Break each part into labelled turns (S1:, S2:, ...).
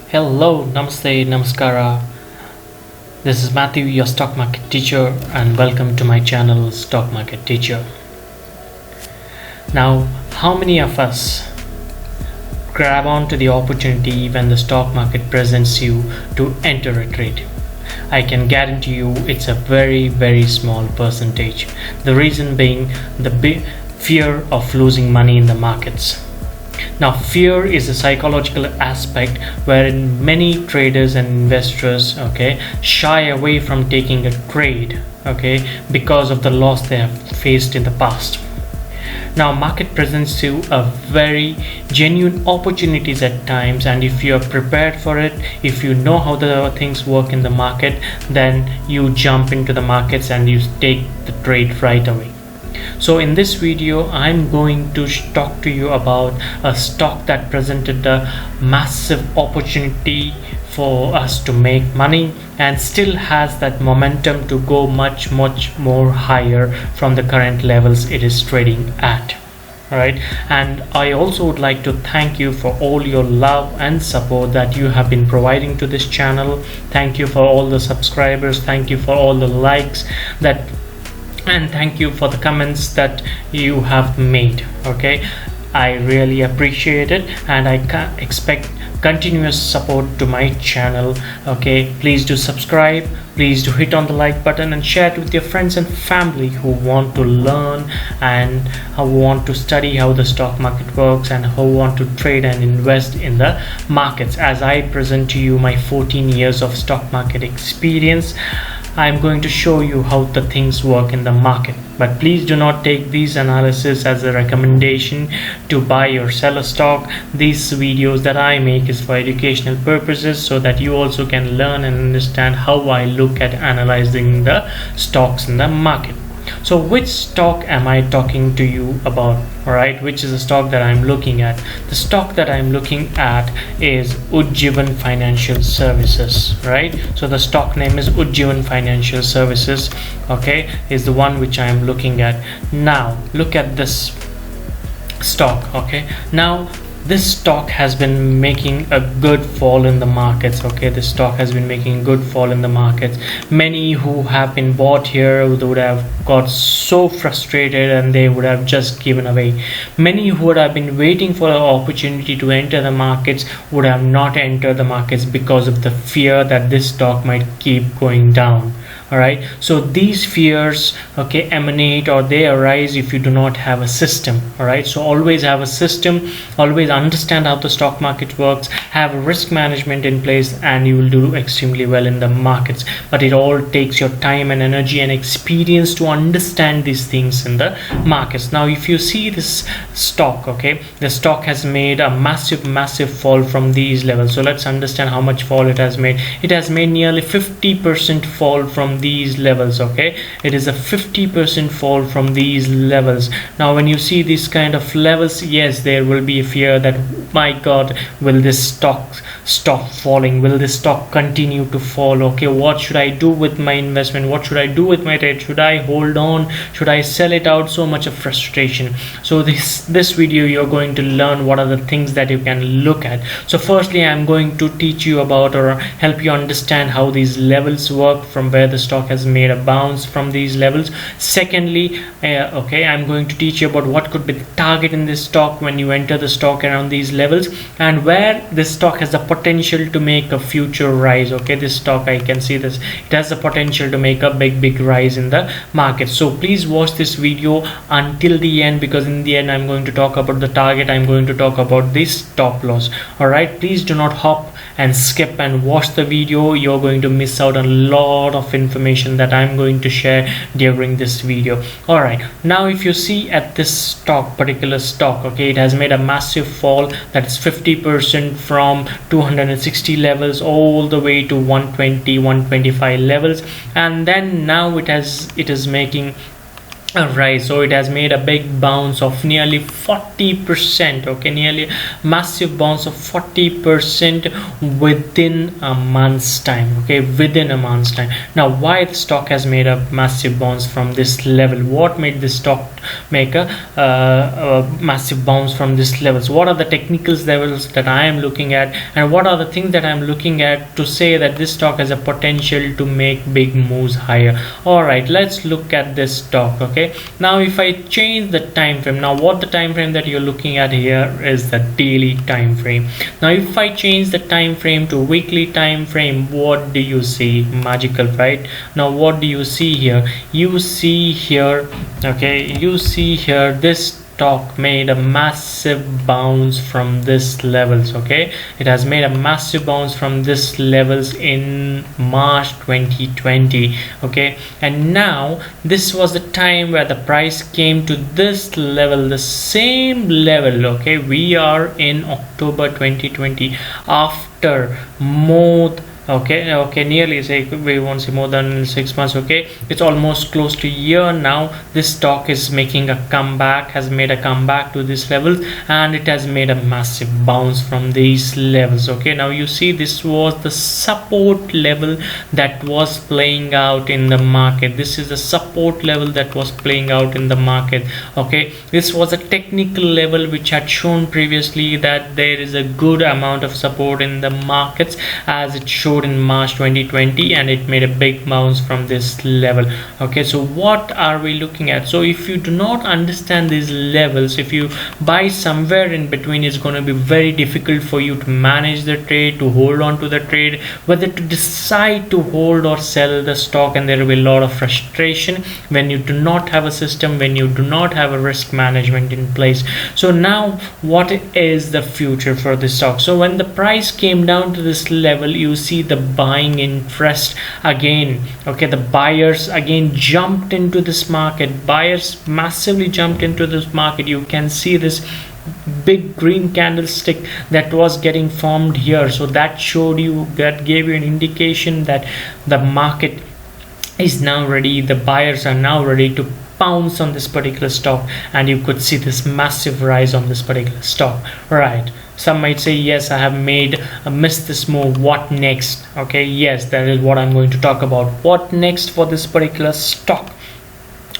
S1: Hello, namaste, namaskara. This is Matthew, your stock market teacher, and welcome to my channel, Stock Market Teacher. Now, how many of us grab onto the opportunity when the stock market presents you to enter a trade? I can guarantee you it's a very small percentage. The reason being the big fear of losing money in the markets. Now, fear is a psychological aspect wherein many traders and investors shy away from taking a trade because of the loss they have faced in the past. Now, market presents you a very genuine opportunities at times, and if you are prepared for it, if you know how the things work in the market, then you jump into the markets and you take the trade right away. So in this video, I'm going to talk to you about a stock that presented a massive opportunity for us to make money and still has that momentum to go much more higher from the current levels it is trading at. Alright, and I also would like to thank you for all your love and support that you have been providing to this channel. Thank you for all the subscribers, thank you for all the likes and thank you for the comments that you have made. I really appreciate it, and I can expect continuous support to my channel. Please do subscribe, please do hit on the like button and share it with your friends and family who want to learn and who want to study how the stock market works and who want to trade and invest in the markets. As I present to you my 14 years of stock market experience, I'm going to show you how the things work in the market. But please do not take these analysis as a recommendation to buy or sell a stock. These videos that I make is for educational purposes so that you also can learn and understand how I look at analyzing the stocks in the market. So which stock am I talking to you about? Alright, which is the stock that I'm looking at? The stock that I'm looking at is Ujjivan Financial Services, right? So the stock name is Ujjivan Financial Services, is the one which I am looking at. Now look at this stock. Now this stock has been making a good fall in the markets. This stock has been making a good fall in the markets. Many who have been bought here would have got so frustrated and they would have just given away. Many who would have been waiting for an opportunity to enter the markets would have not entered the markets because of the fear that this stock might keep going down. Alright, so these fears emanate or they arise if you do not have a system. Alright, so always have a system, always understand how the stock market works, have a risk management in place, and you will do extremely well in the markets. But it all takes your time and energy and experience to understand these things in the markets. Now if you see this stock, the stock has made a massive fall from these levels. So let's understand how much fall it has made. It has made nearly 50% fall from these levels. It is a 50% fall from these levels. Now when you see these kind of levels, yes, there will be a fear that, my God, will this stock stop falling? Will this stock continue to fall? What should I do with my investment? What should I do with my trade? Should I hold on? Should I sell it out? So much of frustration. So this video you're going to learn what are the things that you can look at. So firstly, I'm going to teach you about or help you understand how these levels work, from where the stock has made a bounce from these levels. Secondly, I'm going to teach you about what could be the target in this stock when you enter the stock around these levels, and where this stock has the potential to make a future rise. This stock, I can see this, it has the potential to make a big rise in the market. So please watch this video until the end, because in the end I'm going to talk about the target, I'm going to talk about this stop loss. Alright, please do not hop and skip and watch the video. You're going to miss out on a lot of information that I'm going to share during this video. Alright, now if you see at this particular stock, it has made a massive fall, that is 50% from 260 levels all the way to 120 125 levels, and then now it is making Right, so it has made a big bounce of nearly 40%. Nearly massive bounce of 40% within a month's time. Within a month's time. Now, why the stock has made a massive bounce from this level? What made this stock make a massive bounce from this levels. What are the technical levels that I am looking at, and what are the things that I'm looking at to say that this stock has a potential to make big moves higher? All right, let's look at this stock. Okay, now if I change the time frame, now what the time frame that you're looking at here is the daily time frame. Now if I change the time frame to weekly time frame, what do you see? Magical, right? Now what do you see here? You see here, okay, you see here this stock made a massive bounce from this levels. Okay, it has made a massive bounce from this levels in March 2020. Okay, and now this was the time where the price came to this level, the same level. Okay, we are in October 2020 after more nearly, say, we won't say more than 6 months. Okay, it's almost close to a year now. This stock is making a comeback, has made a comeback to this level, and it has made a massive bounce from these levels. Okay, now you see this was the support level that was playing out in the market. This is the support level that was playing out in the market. Okay, this was a technical level which had shown previously that there is a good amount of support in the markets, as it showed in March 2020, and it made a big bounce from this level. Okay, so what are we looking at? So if you do not understand these levels, if you buy somewhere in between, it's going to be very difficult for you to manage the trade, to hold on to the trade, whether to decide to hold or sell the stock, and there will be a lot of frustration when you do not have a system, when you do not have a risk management in place. So now what is the future for this stock? So when the price came down to this level, you see the buying interest again. Okay, the buyers again jumped into this market. Buyers massively jumped into this market. You can see this big green candlestick that was getting formed here. So that showed you, that gave you an indication that the market is now ready. The buyers are now ready to pounce on this particular stock, and you could see this massive rise on this particular stock. Right, some might say, yes, I have missed this move, what next? Okay, yes, that is what I'm going to talk about. What next for this particular stock?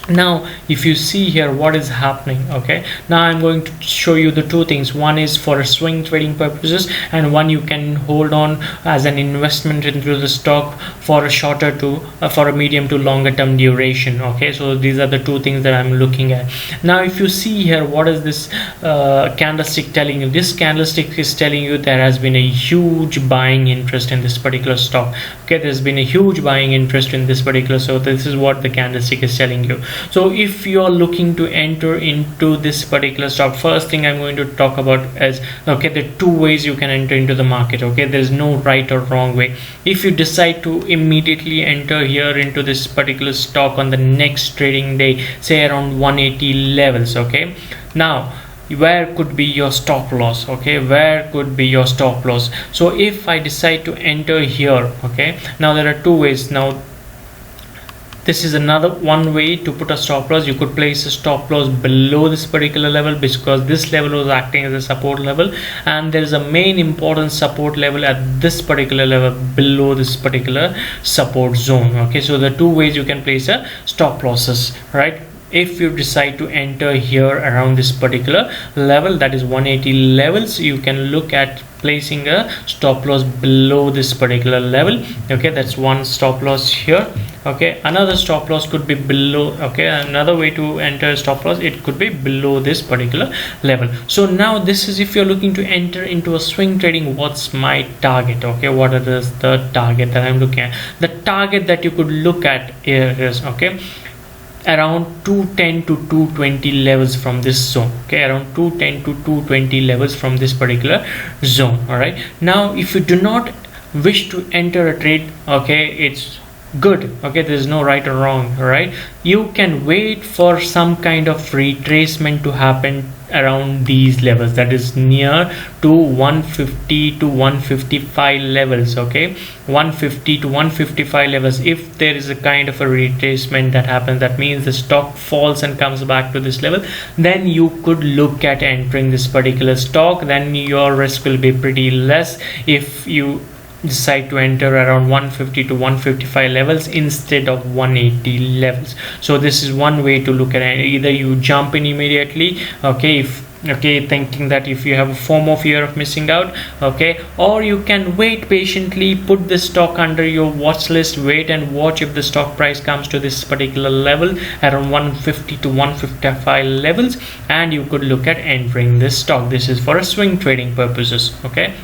S1: Now if you see here what is happening, okay, now I'm going to show you the two things. One is for swing trading purposes, and one you can hold on as an investment into the stock for a shorter to for a medium to longer term duration. Okay, so these are the two things that I'm looking at. Now if you see here, what is this candlestick telling you? This candlestick is telling you there has been a huge buying interest in this particular stock. Okay, there's been a huge buying interest in this particular, so this is what the candlestick is telling you. So if you are looking to enter into this particular stock, first thing I'm going to talk about is, okay, there are two ways you can enter into the market. Okay, there's no right or wrong way. If you decide to immediately enter here into this particular stock on the next trading day, say around 180 levels, okay, now where could be your stop loss? Okay, where could be your stop loss? So if I decide to enter here, okay, now there are two ways. Now this is another one way to put a stop loss. You could place a stop loss below this particular level, because this level was acting as a support level, and there is a main important support level at this particular level below this particular support zone. Okay, so the two ways you can place a stop losses, right? If you decide to enter here around this particular level, that is 180 levels, you can look at placing a stop loss below this particular level. Okay, that's one stop loss here. Okay, another stop loss could be below. Okay, another way to enter a stop loss, it could be below this particular level. So now this is if you're looking to enter into a swing trading, what's my target? Okay, what is the target that I'm looking at? The target that you could look at here is, okay, around 210 to 220 levels from this zone. Okay, around 210 to 220 levels from this particular zone. All right, now if you do not wish to enter a trade, okay, it's good. Okay, there's no right or wrong. All right, you can wait for some kind of retracement to happen around these levels, that is near to 150 to 155 levels. Okay, 150 to 155 levels. If there is a kind of a retracement that happens, that means the stock falls and comes back to this level, then you could look at entering this particular stock. Then your risk will be pretty less. If you decide to enter around 150 to 155 levels instead of 180 levels. So this is one way to look at it. Either you jump in immediately, okay, thinking that if you have a FOMO, fear of missing out, okay, or you can wait patiently, put the stock under your watch list, wait and watch if the stock price comes to this particular level around 150 to 155 levels, and you could look at entering this stock. This is for a swing trading purposes. Okay,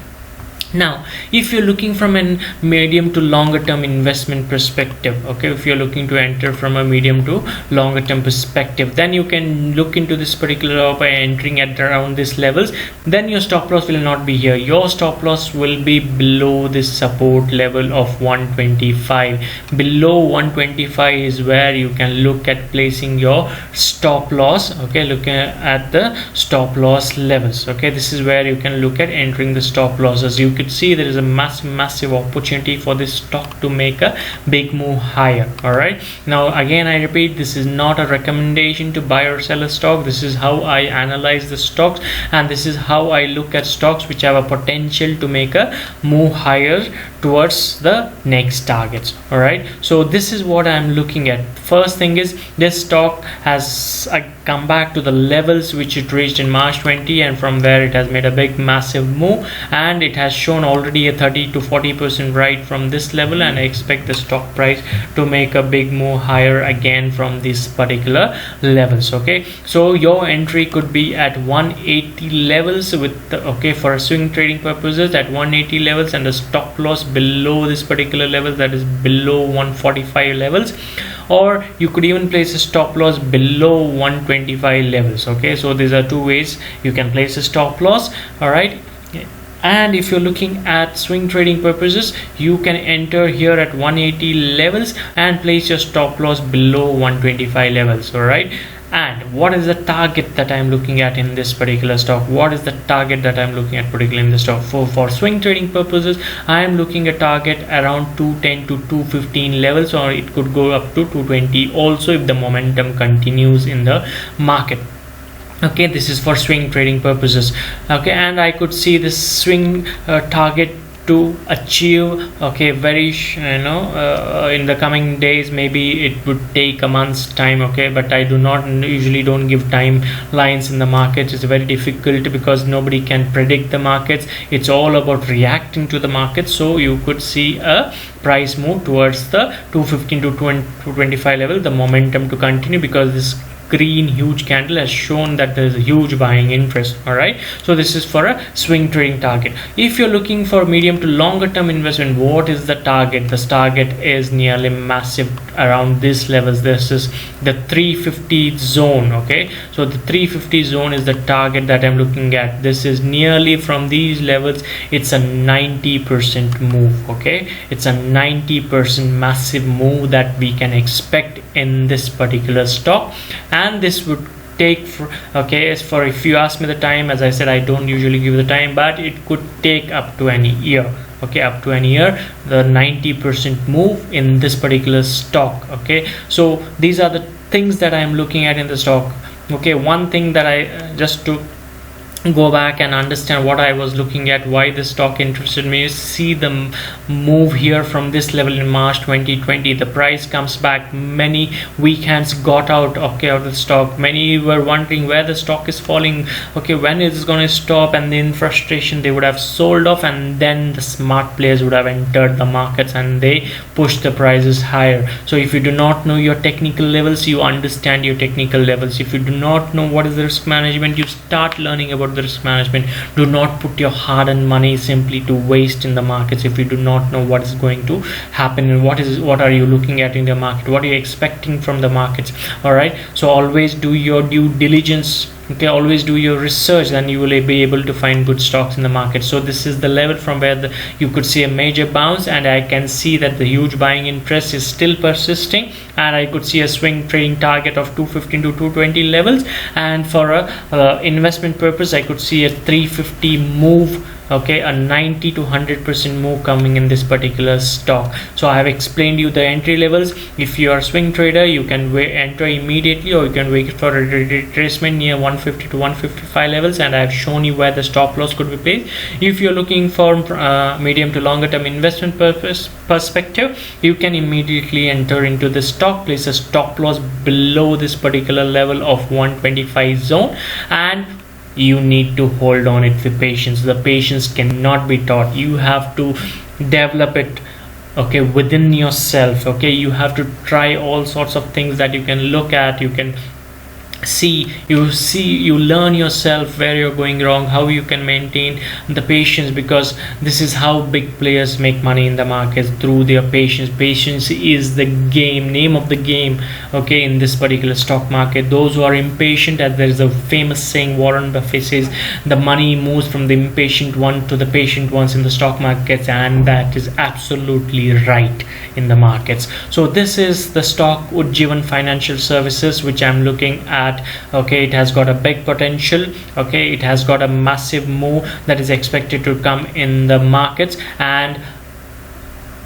S1: now if you're looking from a medium to longer term investment perspective, okay, if you're looking to enter from a medium to longer term perspective, then you can look into this particular by entering at around these levels. Then your stop loss will not be here, your stop loss will be below this support level of 125. Below 125 is where you can look at placing your stop loss. Okay, looking at the stop loss levels. Okay, this is where you can look at entering the stop losses. You can see there is a massive opportunity for this stock to make a big move higher. All right, now again I repeat, this is not a recommendation to buy or sell a stock. This is how I analyze the stocks, and this is how I look at stocks which have a potential to make a move higher towards the next targets. All right, so this is what I'm looking at. First thing is, this stock has come back to the levels which it reached in March 20, and from there it has made a big massive move, and it has shown already a 30 to 40% right from this level, and I expect the stock price to make a big move higher again from these particular levels. Okay, so your entry could be at 180 levels with the, okay, for swing trading purposes at 180 levels, and the stop loss below this particular level, that is below 145 levels, or you could even place a stop loss below 125 levels. Okay, so these are two ways you can place a stop loss. All right, and if you're looking at swing trading purposes, you can enter here at 180 levels and place your stop loss below 125 levels. All right, and what is the target that I'm looking at in this particular stock? What is the target that I'm looking at particularly in the stock? For swing trading purposes, I am looking at target around 210 to 215 levels, or it could go up to 220 also if the momentum continues in the market. Okay, this is for swing trading purposes. Okay, and I could see this swing target to achieve, okay, very in the coming days. Maybe it would take a month's time. Okay, but I usually don't give timelines in the markets. It's very difficult because nobody can predict the markets. It's all about reacting to the market. So you could see a price move towards the 215 to 225 level, the momentum to continue, because this green huge candle has shown that there is a huge buying interest. All right, so this is for a swing trading target. If you're looking for medium to longer term investment, what is the target? This target is nearly massive around these levels. This is the 350 zone. Okay, so the 350 zone is the target that I'm looking at. This is nearly from these levels, it's a 90% move. Okay, it's a 90% massive move that we can expect in this particular stock, and this would take okay, as for, if you ask me the time, as I said, I don't usually give the time, but it could take up to an year. Okay, up to an year, the 90% move in this particular stock. Okay, so these are the things that I am looking at in the stock. Okay, one thing that I just to go back and understand what I was looking at, why the stock interested me, is see the move here from this level in March 2020. The price comes back, many weak hands got out, okay, out of the stock. Many were wondering where the stock is falling, okay, when is it going to stop, and in frustration they would have sold off, and then the smart players would have entered the markets and they pushed the prices higher. So if you do not know your technical levels, you understand your technical levels. If you do not know what is the risk management, you start learning about the risk management. Do not put your hard-earned money simply to waste in the markets if you do not know what is going to happen and what are you looking at in the market, what are you expecting from the markets. All right, so always do your due diligence. Okay, always do your research, then you will be able to find good stocks in the market. So this is the level from where you could see a major bounce, and I can see that the huge buying interest is still persisting, and I could see a swing trading target of 215 to 220 levels, and for a investment purpose I could see a 350 move okay, a 90 to 100% move coming in this particular stock. So I have explained you the entry levels. If you are a swing trader, you can enter immediately, or you can wait for a retracement near 150 to 155 levels, and I have shown you where the stop loss could be placed. If you're looking for medium to longer term investment perspective, you can immediately enter into the stock, place a stop loss below this particular level of 125 zone, and you need to hold on it with patience. The patience cannot be taught. You have to develop it, okay, within yourself. Okay, you have to try all sorts of things that you can look at, you can you learn yourself where you're going wrong, how you can maintain the patience, because this is how big players make money in the markets, through their patience. Patience is the name of the game, okay, in this particular stock market. Those who are impatient, as there is a famous saying, Warren Buffett says, the money moves from the impatient one to the patient ones in the stock markets, and that is absolutely right in the markets. So this is the stock Ujjivan Financial Services, which I'm looking at. Okay, it has got a big potential. Okay, it has got a massive move that is expected to come in the markets, and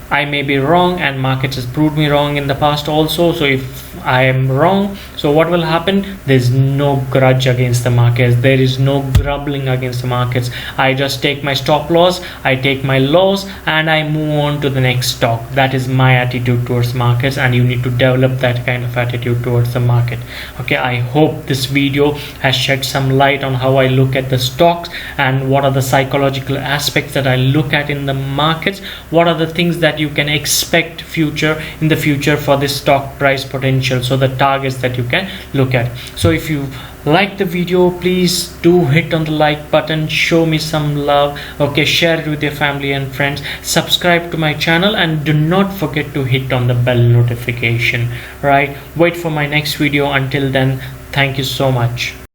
S1: I may be wrong, and markets has proved me wrong in the past also. So if I am wrong, so what will happen? There's no grudge against the markets, there is no grumbling against the markets. I just take my stop loss, I take my loss, and I move on to the next stock. That is my attitude towards markets, and you need to develop that kind of attitude towards the market. Okay, I hope this video has shed some light on how I look at the stocks, and what are the psychological aspects that I look at in the markets. What are the things that you can expect in the future for this stock price potential, so the targets that you can look at. So if you like the video, please do hit on the like button, show me some love. Okay, share it with your family and friends, subscribe to my channel, and do not forget to hit on the bell notification. Right, wait for my next video. Until then, thank you so much.